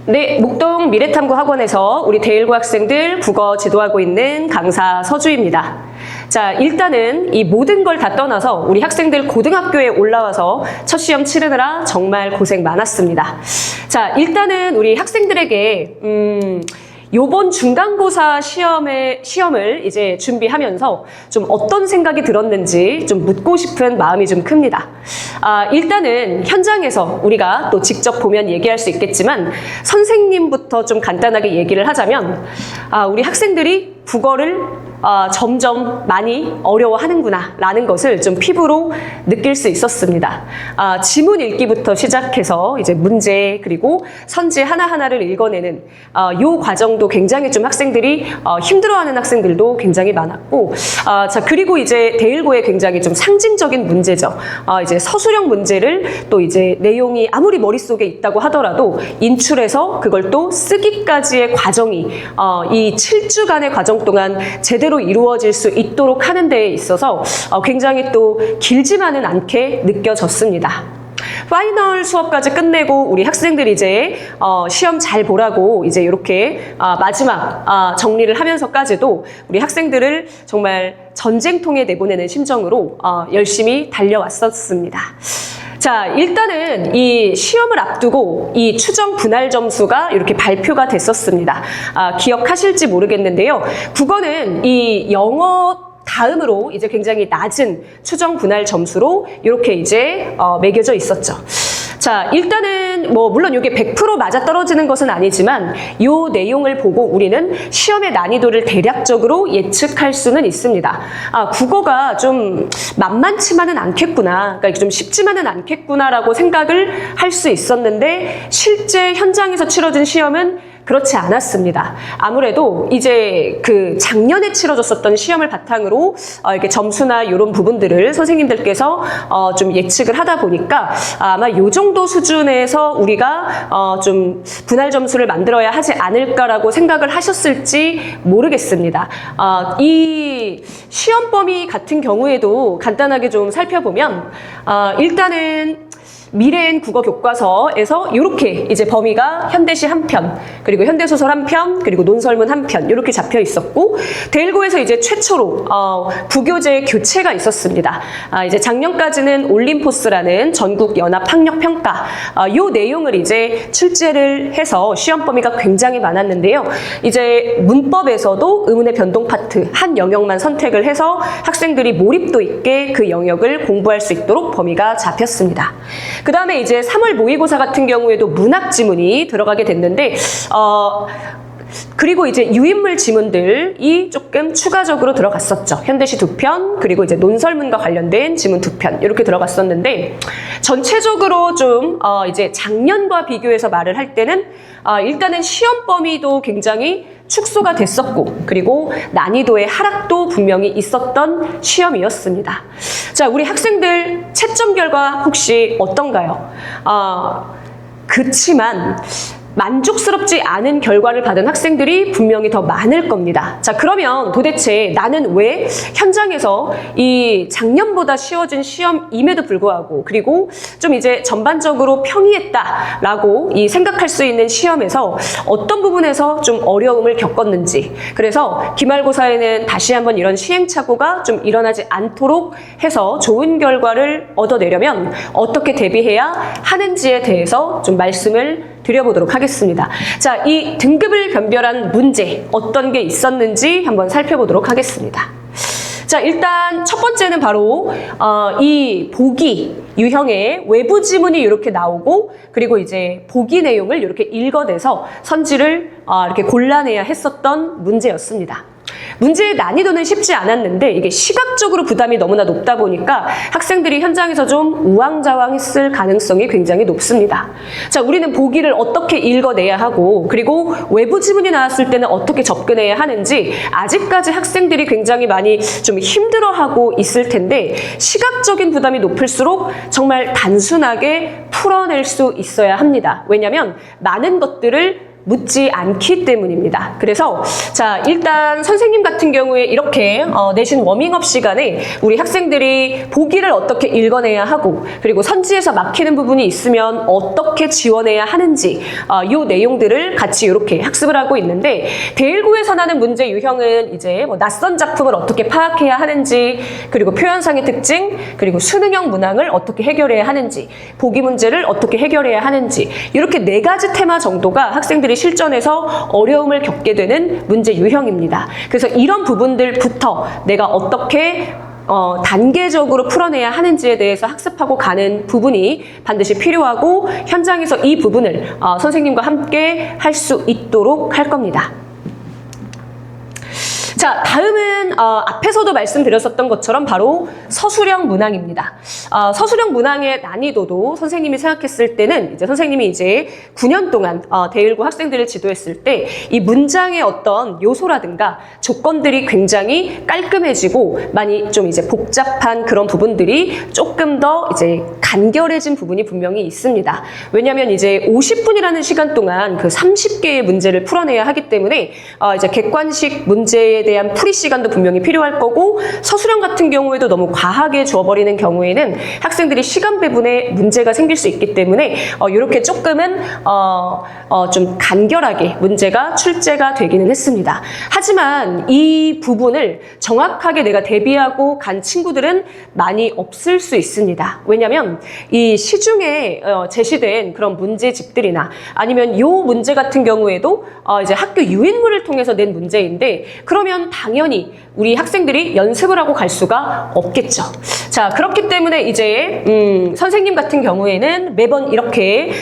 네, 목동 미래탐구학원에서 우리 대일고 학생들 국어 지도하고 있는 강사 서주입니다. 자, 일단은 이 모든 걸 다 떠나서 우리 학생들 고등학교에 올라와서 첫 시험 치르느라 정말 고생 많았습니다. 자, 일단은 우리 학생들에게 요번 중간고사 시험을 이제 준비하면서 좀 어떤 생각이 들었는지 좀 묻고 싶은 마음이 좀 큽니다. 일단은 현장에서 우리가 또 직접 보면 얘기할 수 있겠지만 선생님부터 좀 간단하게 얘기를 하자면 우리 학생들이 국어를 점점 많이 어려워하는구나 라는 것을 좀 피부로 느낄 수 있었습니다. 지문 읽기부터 시작해서 이제 문제 그리고 선지 하나하나를 읽어내는 요 과정도 굉장히 좀 학생들이 힘들어하는 학생들도 굉장히 많았고 자 그리고 이제 대일고의 굉장히 좀 상징적인 문제죠. 이제 서술형 문제를 또 이제 내용이 아무리 머릿속에 있다고 하더라도 인출해서 그걸 또 쓰기까지의 과정이 이 7주간의 과정 동안 제대로 이루어질 수 있도록 하는 데에 있어서 굉장히 또 길지만은 않게 느껴졌습니다. 파이널 수업까지 끝내고 우리 학생들이 이제 시험 잘 보라고 이제 이렇게 마지막 정리를 하면서까지도 우리 학생들을 정말 전쟁통에 내보내는 심정으로 열심히 달려왔었습니다. 자, 일단은 이 시험을 앞두고 이 추정 분할 점수가 이렇게 발표가 됐었습니다. 기억하실지 모르겠는데요. 국어는 이 영어 다음으로 이제 굉장히 낮은 추정 분할 점수로 이렇게 이제 매겨져 있었죠. 자, 일단은 물론 이게 100% 맞아 떨어지는 것은 아니지만 이 내용을 보고 우리는 시험의 난이도를 대략적으로 예측할 수는 있습니다. 국어가 좀 만만치만은 않겠구나, 그러니까 좀 쉽지만은 않겠구나라고 생각을 할 수 있었는데 실제 현장에서 치러진 시험은 그렇지 않았습니다. 아무래도 이제 그 작년에 치러졌었던 시험을 바탕으로 이렇게 점수나 이런 부분들을 선생님들께서 좀 예측을 하다 보니까 아마 요 정도 수준에서 우리가 좀 분할 점수를 만들어야 하지 않을까라고 생각을 하셨을지 모르겠습니다. 이 시험 범위 같은 경우에도 간단하게 좀 살펴보면 일단은 미래엔 국어 교과서에서 이렇게 이제 범위가 현대시 한 편, 그리고 현대소설 한 편, 그리고 논설문 한 편 이렇게 잡혀 있었고 대일고에서 이제 최초로 부교재 교체가 있었습니다. 이제 작년까지는 올림포스라는 전국 연합 학력 평가 요 내용을 이제 출제를 해서 시험 범위가 굉장히 많았는데요. 이제 문법에서도 의문의 변동 파트 한 영역만 선택을 해서 학생들이 몰입도 있게 그 영역을 공부할 수 있도록 범위가 잡혔습니다. 그 다음에 이제 3월 모의고사 같은 경우에도 문학 지문이 들어가게 됐는데 그리고 이제 유인물 지문들이 조금 추가적으로 들어갔었죠. 현대시 2편, 그리고 이제 논설문과 관련된 지문 2편 이렇게 들어갔었는데 전체적으로 좀 이제 작년과 비교해서 말을 할 때는 일단은 시험 범위도 굉장히 축소가 됐었고 그리고 난이도의 하락도 분명히 있었던 시험이었습니다. 자, 우리 학생들 채점 결과 혹시 어떤가요? 그치만 만족스럽지 않은 결과를 받은 학생들이 분명히 더 많을 겁니다. 자, 그러면 도대체 나는 왜 현장에서 이 작년보다 쉬워진 시험임에도 불구하고 그리고 좀 이제 전반적으로 평이했다라고 생각할 수 있는 시험에서 어떤 부분에서 좀 어려움을 겪었는지, 그래서 기말고사에는 다시 한번 이런 시행착오가 좀 일어나지 않도록 해서 좋은 결과를 얻어내려면 어떻게 대비해야 하는지에 대해서 좀 말씀을 드려보도록 하겠습니다. 자, 이 등급을 변별한 문제 어떤 게 있었는지 한번 살펴보도록 하겠습니다. 자, 일단 첫 번째는 바로 이 보기 유형의 외부 지문이 이렇게 나오고 그리고 이제 보기 내용을 이렇게 읽어내서 선지를 이렇게 골라내야 했었던 문제였습니다. 문제의 난이도는 쉽지 않았는데 이게 시각적으로 부담이 너무나 높다 보니까 학생들이 현장에서 좀 우왕좌왕했을 가능성이 굉장히 높습니다. 자, 우리는 보기를 어떻게 읽어내야 하고 그리고 외부 지문이 나왔을 때는 어떻게 접근해야 하는지 아직까지 학생들이 굉장히 많이 좀 힘들어하고 있을 텐데 시각적인 부담이 높을수록 정말 단순하게 풀어낼 수 있어야 합니다. 왜냐하면 많은 것들을 묻지 않기 때문입니다. 그래서 자, 일단 선생님 같은 경우에 이렇게 내신 워밍업 시간에 우리 학생들이 보기를 어떻게 읽어내야 하고, 그리고 선지에서 막히는 부분이 있으면 어떻게 지원해야 하는지 이 내용들을 같이 이렇게 학습을 하고 있는데, 대1구에서 나는 문제 유형은 이제 뭐 낯선 작품을 어떻게 파악해야 하는지, 그리고 표현상의 특징, 그리고 수능형 문항을 어떻게 해결해야 하는지, 보기 문제를 어떻게 해결해야 하는지, 이렇게 4가지 테마 정도가 학생들이 실전에서 어려움을 겪게 되는 문제 유형입니다. 그래서 이런 부분들부터 내가 어떻게 단계적으로 풀어내야 하는지에 대해서 학습하고 가는 부분이 반드시 필요하고, 현장에서 이 부분을 선생님과 함께 할 수 있도록 할 겁니다. 자, 다음은 앞에서도 말씀드렸었던 것처럼 바로 서술형 문항입니다. 서술형 문항의 난이도도 선생님이 생각했을 때는 이제 선생님이 이제 9년 동안 대1구 학생들을 지도했을 때 이 문장의 어떤 요소라든가 조건들이 굉장히 깔끔해지고 많이 좀 이제 복잡한 그런 부분들이 조금 더 이제 간결해진 부분이 분명히 있습니다. 왜냐하면 이제 50분이라는 시간 동안 그 30개의 문제를 풀어내야 하기 때문에 이제 객관식 문제에 대한 풀이 시간도 분명히 필요할 거고, 서술형 같은 경우에도 너무 과하게 주어버리는 경우에는 학생들이 시간 배분에 문제가 생길 수 있기 때문에 이렇게 조금은 좀 간결하게 문제가 출제가 되기는 했습니다. 하지만 이 부분을 정확하게 내가 대비하고 간 친구들은 많이 없을 수 있습니다. 왜냐하면 이 시중에 제시된 그런 문제집들이나 아니면 이 문제 같은 경우에도 이제 학교 유인물을 통해서 낸 문제인데, 그러면 당연히 우리 학생들이 연습을 하고 갈 수가 없겠죠. 자, 그렇기 때문에 이제 선생님 같은 경우에는 매번 이렇게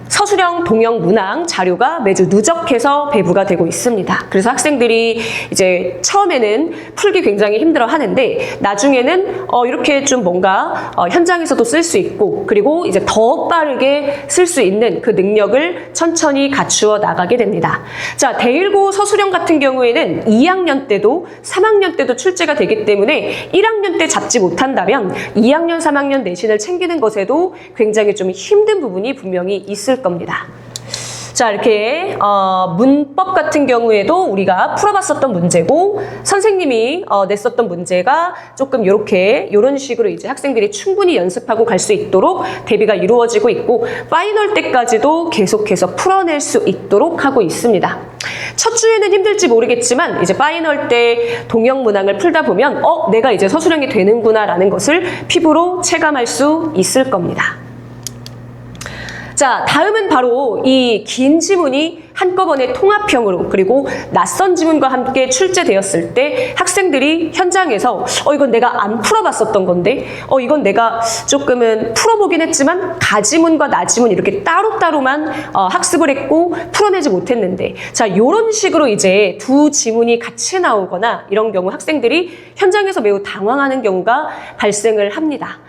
서술형 동형 문항 자료가 매주 누적해서 배부가 되고 있습니다. 그래서 학생들이 이제 처음에는 풀기 굉장히 힘들어 하는데, 나중에는 이렇게 좀 뭔가 현장에서도 쓸 수 있고, 그리고 이제 더 빠르게 쓸 수 있는 그 능력을 천천히 갖추어 나가게 됩니다. 자, 대1구 서술형 같은 경우에는 2학년 때도 3학년 때도 출제가 되기 때문에 1학년 때 잡지 못한다면 2학년, 3학년 내신을 챙기는 것에도 굉장히 좀 힘든 부분이 분명히 있을 겁니다. 자, 이렇게 문법 같은 경우에도 우리가 풀어봤었던 문제고, 선생님이 냈었던 문제가 조금 이런 식으로 이제 학생들이 충분히 연습하고 갈 수 있도록 대비가 이루어지고 있고, 파이널 때까지도 계속해서 풀어낼 수 있도록 하고 있습니다. 첫 주에는 힘들지 모르겠지만 이제 파이널 때 동형 문항을 풀다 보면 내가 이제 서술형이 되는구나 라는 것을 피부로 체감할 수 있을 겁니다. 자, 다음은 바로 이 긴 지문이 한꺼번에 통합형으로, 그리고 낯선 지문과 함께 출제되었을 때 학생들이 현장에서 이건 내가 안 풀어봤었던 건데, 이건 내가 조금은 풀어보긴 했지만 가지문과 나지문 이렇게 따로따로만 학습을 했고 풀어내지 못했는데, 자, 이런 식으로 이제 두 지문이 같이 나오거나 이런 경우 학생들이 현장에서 매우 당황하는 경우가 발생을 합니다.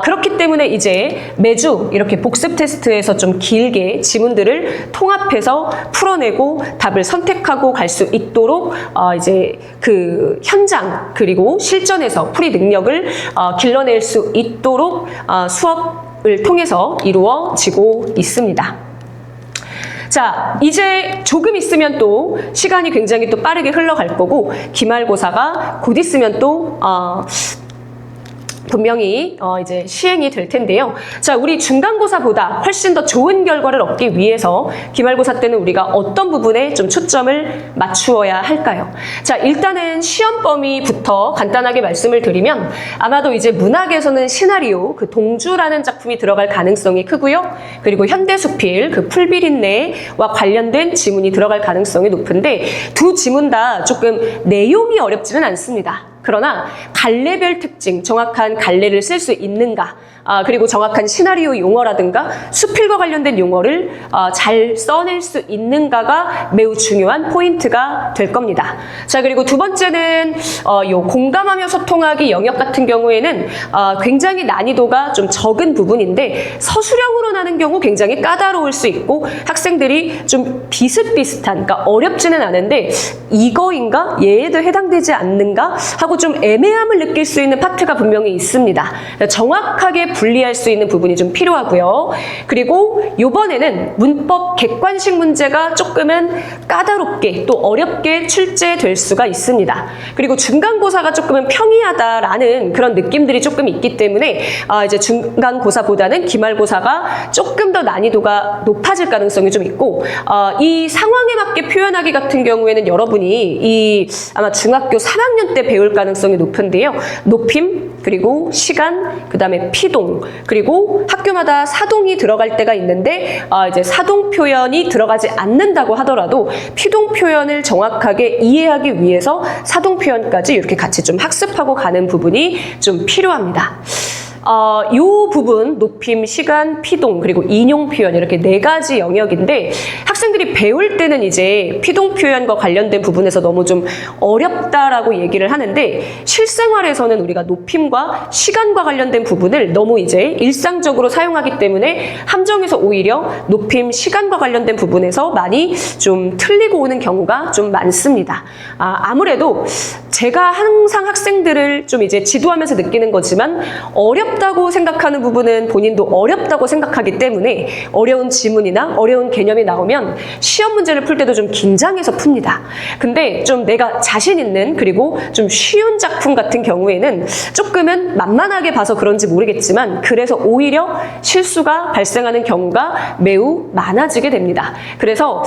그렇기 때문에 이제 매주 이렇게 복습 테스트에서 좀 길게 지문들을 통합해서 풀어내고 답을 선택하고 갈 수 있도록 이제 그 현장 그리고 실전에서 풀이 능력을 길러낼 수 있도록 수업을 통해서 이루어지고 있습니다. 자, 이제 조금 있으면 또 시간이 굉장히 또 빠르게 흘러갈 거고, 기말고사가 곧 있으면 또 분명히 이제 시행이 될 텐데요. 자, 우리 중간고사보다 훨씬 더 좋은 결과를 얻기 위해서 기말고사 때는 우리가 어떤 부분에 좀 초점을 맞추어야 할까요? 자, 일단은 시험 범위부터 간단하게 말씀을 드리면, 아마도 이제 문학에서는 시나리오, 그 동주라는 작품이 들어갈 가능성이 크고요. 그리고 현대수필, 그 풀비린내와 관련된 지문이 들어갈 가능성이 높은데, 두 지문 다 조금 내용이 어렵지는 않습니다. 그러나 갈래별 특징, 정확한 갈래를 쓸 수 있는가, 그리고 정확한 시나리오 용어라든가 수필과 관련된 용어를 잘 써낼 수 있는가가 매우 중요한 포인트가 될 겁니다. 자, 그리고 두 번째는 요 공감하며 소통하기 영역 같은 경우에는 굉장히 난이도가 좀 적은 부분인데, 서술형으로 나는 경우 굉장히 까다로울 수 있고 학생들이 좀 비슷비슷한, 그러니까 어렵지는 않은데 이거인가? 얘에도 해당되지 않는가? 하고 좀 애매함을 느낄 수 있는 파트가 분명히 있습니다. 정확하게 분리할 수 있는 부분이 좀 필요하고요. 그리고 이번에는 문법 객관식 문제가 조금은 까다롭게 또 어렵게 출제될 수가 있습니다. 그리고 중간고사가 조금은 평이하다라는 그런 느낌들이 조금 있기 때문에 이제 중간고사보다는 기말고사가 조금 더 난이도가 높아질 가능성이 좀 있고, 이 상황에 맞게 표현하기 같은 경우에는 여러분이 아마 중학교 3학년 때 배울 가능성이 높은데요. 높임, 그리고 시간, 그 다음에 피동, 그리고 학교마다 사동이 들어갈 때가 있는데 이제 사동 표현이 들어가지 않는다고 하더라도 피동 표현을 정확하게 이해하기 위해서 사동 표현까지 이렇게 같이 좀 학습하고 가는 부분이 좀 필요합니다. 이 부분, 높임, 시간, 피동, 그리고 인용 표현 이렇게 4가지 영역인데 학생들이 배울 때는 이제 피동 표현과 관련된 부분에서 너무 좀 어렵다라고 얘기를 하는데 실생활에서는 우리가 높임과 시간과 관련된 부분을 너무 이제 일상적으로 사용하기 때문에 함정에서 오히려 높임, 시간과 관련된 부분에서 많이 좀 틀리고 오는 경우가 좀 많습니다. 아무래도 제가 항상 학생들을 좀 이제 지도하면서 느끼는 거지만 어렵다고 생각하는 부분은 본인도 어렵다고 생각하기 때문에 어려운 지문이나 어려운 개념이 나오면 시험 문제를 풀 때도 좀 긴장해서 풉니다. 근데 좀 내가 자신 있는 그리고 좀 쉬운 작품 같은 경우에는 조금은 만만하게 봐서 그런지 모르겠지만 그래서 오히려 실수가 발생하는 경우가 매우 많아지게 됩니다. 그래서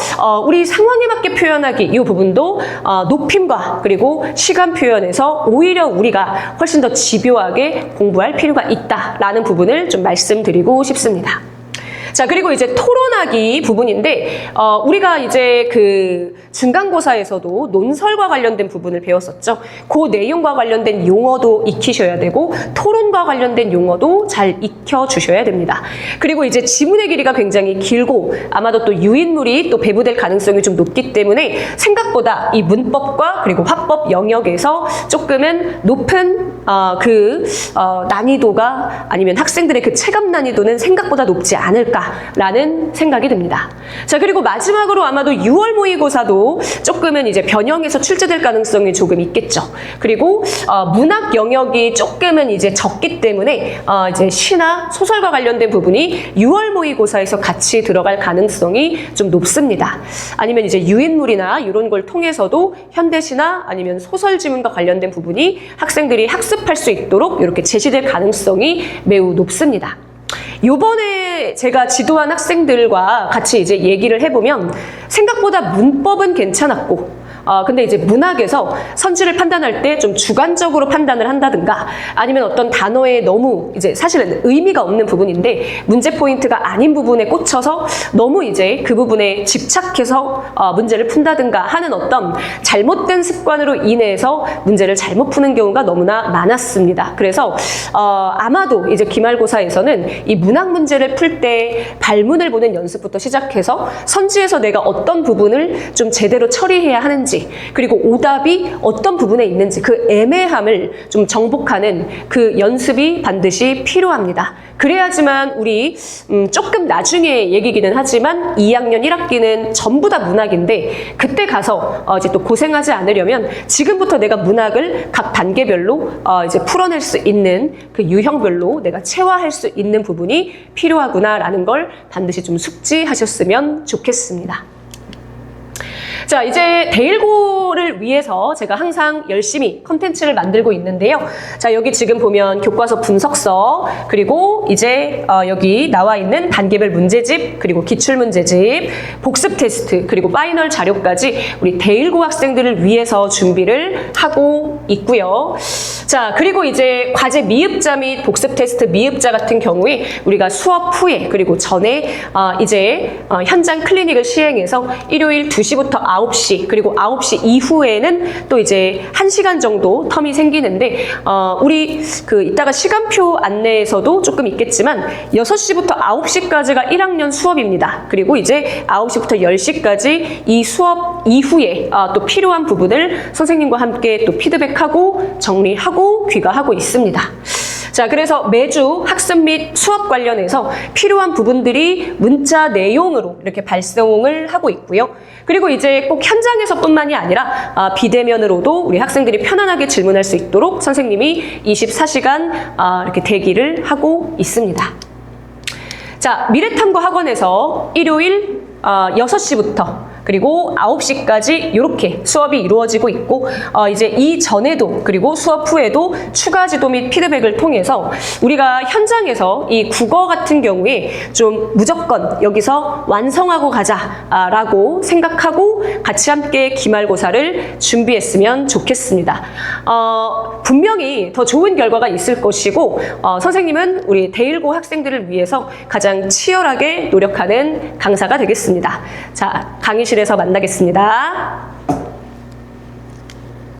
우리 상황에 맞게 표현하기 이 부분도 높임과 그리고 시간 표현에서 오히려 우리가 훨씬 더 집요하게 공부할 필요가 있다라는 부분을 좀 말씀드리고 싶습니다. 자, 그리고 이제 토론하기 부분인데 우리가 이제 그 중간고사에서도 논설과 관련된 부분을 배웠었죠. 그 내용과 관련된 용어도 익히셔야 되고 토론과 관련된 용어도 잘 익혀주셔야 됩니다. 그리고 이제 지문의 길이가 굉장히 길고 아마도 또 유인물이 또 배부될 가능성이 좀 높기 때문에 생각보다 이 문법과 그리고 화법 영역에서 조금은 높은 난이도가 아니면 학생들의 그 체감 난이도는 생각보다 높지 않을까라는 생각이 듭니다. 자, 그리고 마지막으로 아마도 6월 모의고사도 조금은 이제 변형해서 출제될 가능성이 조금 있겠죠. 그리고 문학 영역이 조금은 이제 적기 때문에 이제 시나 소설과 관련된 부분이 6월 모의고사에서 같이 들어갈 가능성이 좀 높습니다. 아니면 이제 유인물이나 이런 걸 통해서도 현대시나 아니면 소설 지문과 관련된 부분이 학생들이 학습할 수 있도록 이렇게 제시될 가능성이 매우 높습니다. 요번에 제가 지도한 학생들과 같이 이제 얘기를 해보면 생각보다 문법은 괜찮았고 근데 이제 문학에서 선지를 판단할 때 좀 주관적으로 판단을 한다든가 아니면 어떤 단어에 너무 이제 사실은 의미가 없는 부분인데 문제 포인트가 아닌 부분에 꽂혀서 너무 이제 그 부분에 집착해서 문제를 푼다든가 하는 어떤 잘못된 습관으로 인해서 문제를 잘못 푸는 경우가 너무나 많았습니다. 그래서 아마도 이제 기말고사에서는 이 문학 문제를 풀 때 발문을 보는 연습부터 시작해서 선지에서 내가 어떤 부분을 좀 제대로 처리해야 하는지 그리고 오답이 어떤 부분에 있는지 그 애매함을 좀 정복하는 그 연습이 반드시 필요합니다. 그래야지만 우리 조금 나중에 얘기기는 하지만 2학년 1학기는 전부 다 문학인데 그때 가서 이제 또 고생하지 않으려면 지금부터 내가 문학을 각 단계별로 이제 풀어낼 수 있는 그 유형별로 내가 체화할 수 있는 부분이 필요하구나라는 걸 반드시 좀 숙지하셨으면 좋겠습니다. 자, 이제 대일고를 위해서 제가 항상 열심히 컨텐츠를 만들고 있는데요. 자, 여기 지금 보면 교과서 분석서, 그리고 이제 여기 나와 있는 단계별 문제집, 그리고 기출문제집, 복습 테스트, 그리고 파이널 자료까지 우리 대일고 학생들을 위해서 준비를 하고 있고요. 자, 그리고 이제 과제 미흡자 및 복습 테스트 미흡자 같은 경우에 우리가 수업 후에 그리고 전에 이제 현장 클리닉을 시행해서 일요일 2시부터 9시 그리고 9시 이후에는 또 이제 1시간 정도 텀이 생기는데 우리 그 이따가 시간표 안내에서도 조금 있겠지만 6시부터 9시까지가 1학년 수업입니다. 그리고 이제 9시부터 10시까지 이 수업 이후에 또 필요한 부분을 선생님과 함께 또 피드백하고 정리하고 귀가하고 있습니다. 자, 그래서 매주 학습 및 수업 관련해서 필요한 부분들이 문자 내용으로 이렇게 발송을 하고 있고요. 그리고 이제 꼭 현장에서뿐만이 아니라 비대면으로도 우리 학생들이 편안하게 질문할 수 있도록 선생님이 24시간 이렇게 대기를 하고 있습니다. 자, 미래탐구 학원에서 일요일 6시부터 그리고 9시까지 이렇게 수업이 이루어지고 있고 이제 이전에도 그리고 수업 후에도 추가 지도 및 피드백을 통해서 우리가 현장에서 이 국어 같은 경우에 좀 무조건 여기서 완성하고 가자라고 생각하고 같이 함께 기말고사를 준비했으면 좋겠습니다. 분명히 더 좋은 결과가 있을 것이고 선생님은 우리 대일고 학생들을 위해서 가장 치열하게 노력하는 강사가 되겠습니다. 자, 강의실에서 만나겠습니다.